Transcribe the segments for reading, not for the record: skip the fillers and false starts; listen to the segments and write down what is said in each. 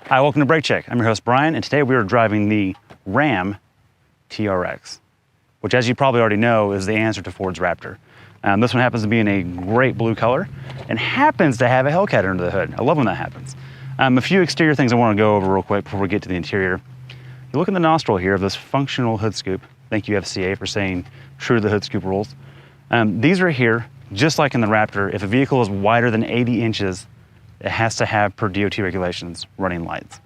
Hi, welcome to Brake Check. I'm your host, Brian, and today we are driving the Ram TRX, which, as you probably already know, is the answer to Ford's Raptor. This one happens to be in a great blue color and happens to have a Hellcat under the hood. I love when that happens. A few exterior things I want to go over real quick before we get to the interior. You look at the nostril here of this functional hood scoop. Thank you, FCA, for saying true to the hood scoop rules. These are here, just like in the Raptor. If a vehicle is wider than 80 inches, it has to have, per DOT regulations, running lights.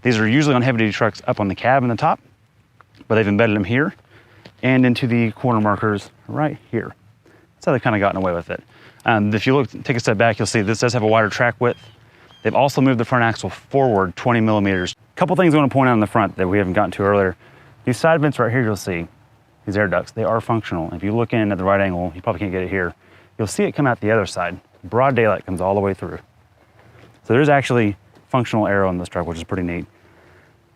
These are usually on heavy-duty trucks up on the cab and the top, but they've embedded them here and into the corner markers right here. That's how they've kind of gotten away with it. If you look, take a step back, you'll see this does have a wider track width. They've also moved the front axle forward 20 millimeters. A couple things I want to point out in the front that we haven't gotten to earlier. These side vents right here, you'll see, these air ducts, they are functional. If you look in at the right angle, you probably can't get it here, you'll see it come out the other side. Broad daylight comes all the way through. So there's actually functional aero in this truck, which is pretty neat.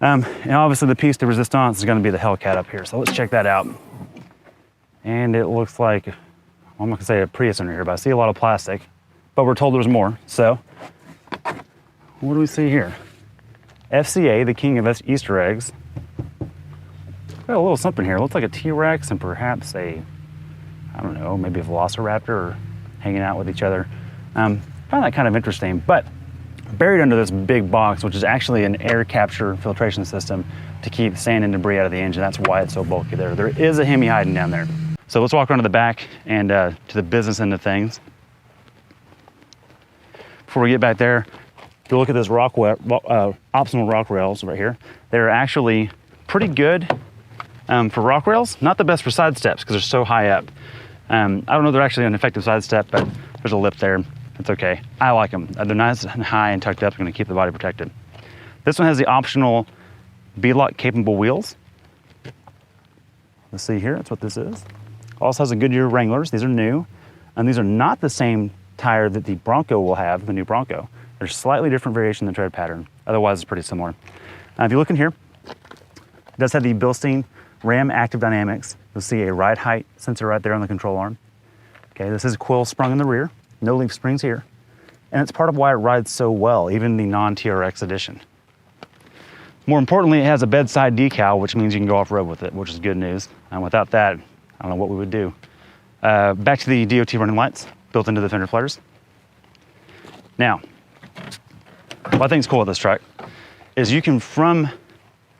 And obviously the piece de resistance is going to be the Hellcat up here. So let's check that out. And it looks like, well, I'm not going to say a Prius under here, but I see a lot of plastic. But we're told there's more. So what do we see here? FCA, the king of Easter eggs. Got a little something here. It looks like a TRX and perhaps a, I don't know, maybe a Velociraptor or hanging out with each other. Find that kind of interesting. But buried under this big box, which is actually an air capture filtration system to keep sand and debris out of the engine. That's why it's so bulky there. There is a Hemi hiding down there. So let's walk around to the back and to the business end of things. Before we get back there, if you look at this optional rock rails right here, they're actually pretty good for rock rails. Not the best for side steps because they're so high up. I don't know if they're actually an effective side step, but there's a lip there. It's okay. I like them. They're nice and high and tucked up. They're going to keep the body protected. This one has the optional beadlock capable wheels. Let's see here. That's what this is. Also has a Goodyear Wranglers. These are new. And these are not the same tire that the Bronco will have, the new Bronco. There's slightly different variation in the tread pattern. Otherwise, it's pretty similar. If you look in here, it does have the Bilstein Ram Active Dynamics. You'll see a ride height sensor right there on the control arm. Okay, this is coil sprung in the rear. No leaf springs here. And it's part of why it rides so well, even the non-TRX edition. More importantly, it has a bedside decal, which means you can go off-road with it, which is good news. And without that, I don't know what we would do. Back to the DOT running lights built into the fender flares. Now, what I think is cool with this truck is you can, from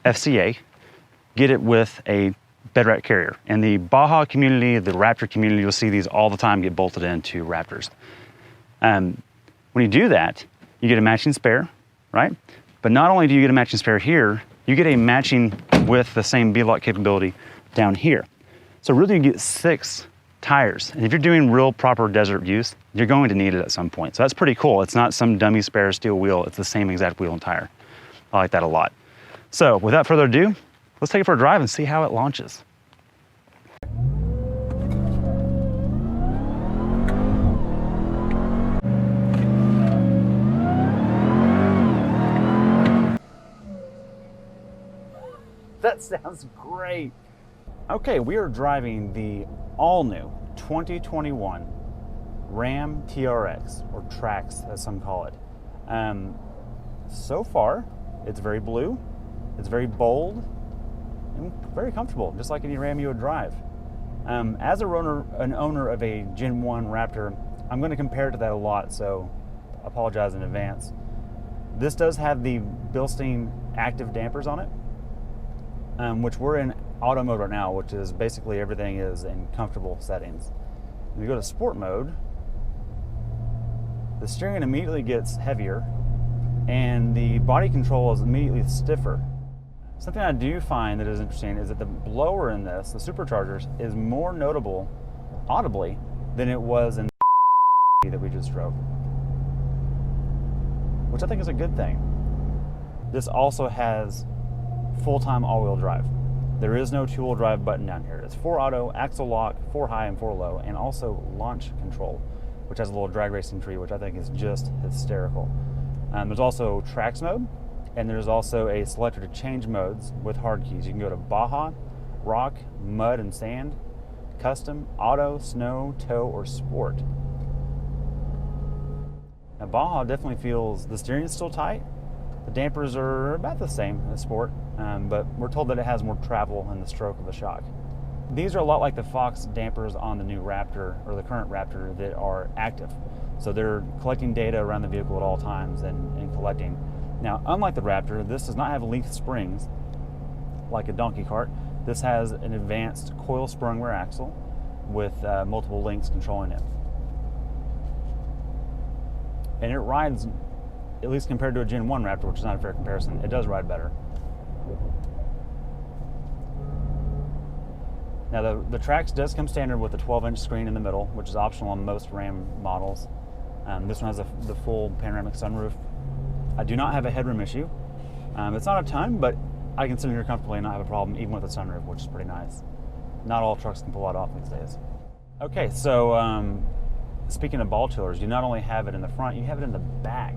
FCA, get it with a bed rack carrier. In the Baja community, the Raptor community, you'll see these all the time get bolted into Raptors. When you do that, you get a matching spare, right? But not only do you get a matching spare here, you get a matching with the same beadlock capability down here. So really you get 6 tires. And if you're doing real proper desert use, you're going to need it at some point. So that's pretty cool. It's not some dummy spare steel wheel. It's the same exact wheel and tire. I like that a lot. So without further ado, let's take it for a drive and see how it launches. That sounds great. Okay, we are driving the all-new 2021 Ram TRX, or TRX as some call it. So far, it's very blue, it's very bold, and very comfortable, just like any Ram you would drive. As an owner of a Gen 1 Raptor, I'm going to compare it to that a lot, so I apologize in advance. This does have the Bilstein active dampers on it, which we're in auto mode right now, which is basically everything is in comfortable settings. When you go to sport mode, the steering immediately gets heavier and the body control is immediately stiffer. Something I do find that is interesting is that the blower in this, the superchargers, is more notable audibly than it was in the that we just drove, which I think is a good thing. This also has full-time all-wheel drive. There is no two-wheel drive button down here. It's 4 auto, axle lock, 4 high and 4 low, and also launch control, which has a little drag racing tree, which I think is just hysterical. There's also tracks mode, and there's also a selector to change modes with hard keys. You can go to Baja, Rock, Mud and Sand, Custom, Auto, Snow, Tow, or Sport. Now Baja definitely feels, the steering is still tight, The dampers are about the same as Sport, but we're told that it has more travel in the stroke of the shock. These are a lot like the Fox dampers on the new Raptor, or the current Raptor, that are active. So they're collecting data around the vehicle at all times and collecting. Now, unlike the Raptor, this does not have leaf springs like a donkey cart. This has an advanced coil spring rear axle with multiple links controlling it. And it rides, at least compared to a Gen 1 Raptor, which is not a fair comparison, it does ride better. Now the TRX does come standard with a 12-inch screen in the middle, which is optional on most Ram models. This one has the full panoramic sunroof. I do not have a headroom issue. It's not a ton, but I can sit in here comfortably and not have a problem, even with a sunroof, which is pretty nice. Not all trucks can pull that off these days. Okay, so speaking of ball chillers, you not only have it in the front, you have it in the back.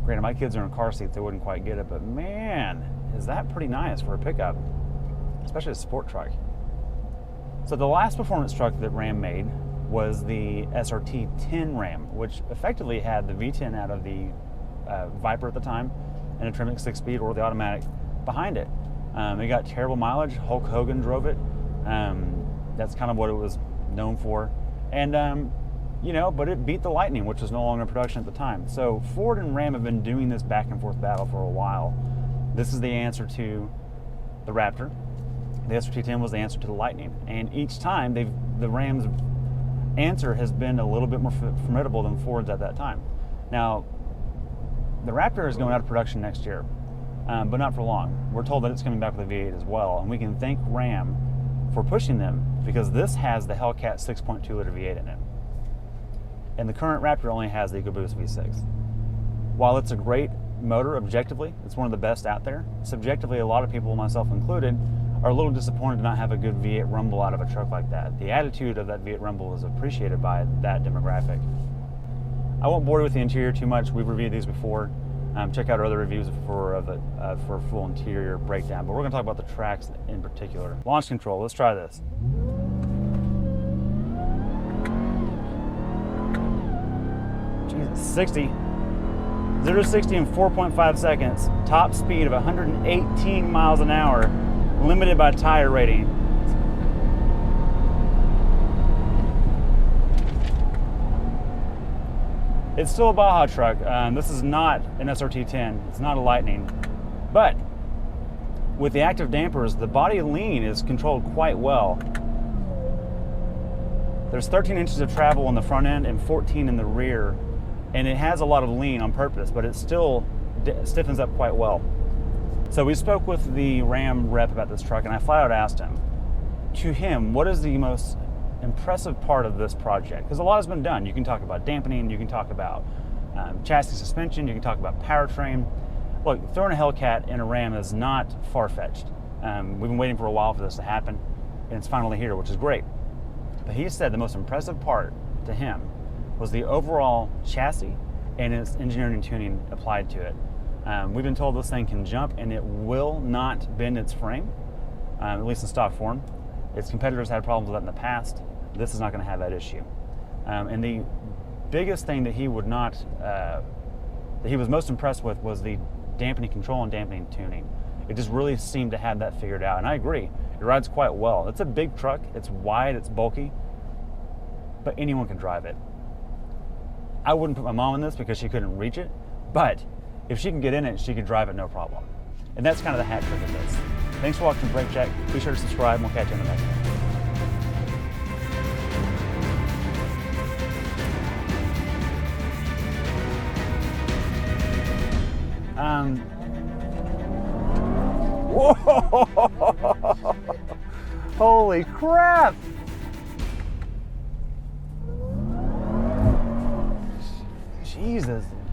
Granted, my kids are in car seats, they wouldn't quite get it, but man, is that pretty nice for a pickup, especially a sport truck. So the last performance truck that Ram made was the SRT-10 Ram, which effectively had the V10 out of the Viper at the time and a Trimix 6-speed or the automatic behind it. It got terrible mileage. Hulk Hogan drove it. That's kind of what it was known for. And, you know, but it beat the Lightning, which was no longer in production at the time. So Ford and Ram have been doing this back and forth battle for a while. This is the answer to the Raptor. The SRT-10 was the answer to the Lightning. And each time, the Ram's answer has been a little bit more formidable than Ford's at that time. Now, the Raptor is going out of production next year, but not for long. We're told that it's coming back with a V8 as well, and we can thank Ram for pushing them, because this has the Hellcat 6.2 liter V8 in it. And the current Raptor only has the EcoBoost V6. While it's a great motor objectively, it's one of the best out there, subjectively a lot of people, myself included, are a little disappointed to not have a good V8 rumble out of a truck like that. The attitude of that V8 rumble is appreciated by that demographic. I won't bore you with the interior too much. We've reviewed these before. Check out our other reviews for a full interior breakdown, but we're going to talk about the tracks in particular. Launch control, let's try this. Jesus, 60. 0 to 60 in 4.5 seconds. Top speed of 118 miles an hour. Limited by tire rating. It's still a Baja truck. This is not an SRT-10. It's not a Lightning. But with the active dampers, the body lean is controlled quite well. There's 13 inches of travel on the front end and 14 in the rear. And it has a lot of lean on purpose, but it still stiffens up quite well. So we spoke with the Ram rep about this truck, and I flat out asked him, to him, what is the most impressive part of this project? Because a lot has been done. You can talk about dampening, you can talk about chassis suspension, you can talk about powertrain. Look, throwing a Hellcat in a Ram is not far-fetched. We've been waiting for a while for this to happen, and it's finally here, which is great. But he said the most impressive part to him was the overall chassis and its engineering and tuning applied to it. We've been told this thing can jump and it will not bend its frame, at least in stock form. Its competitors had problems with that in the past. This is not going to have that issue. And the biggest thing that he would not, that he was most impressed with was the dampening control and dampening tuning. It just really seemed to have that figured out. And I agree, it rides quite well. It's a big truck, it's wide, it's bulky, but anyone can drive it. I wouldn't put my mom in this because she couldn't reach it, but if she can get in it, she could drive it no problem. And that's kind of the hat trick of this. Thanks for watching Brake Check. Be sure to subscribe and we'll catch you in the next one. Whoa! Holy crap! Jesus.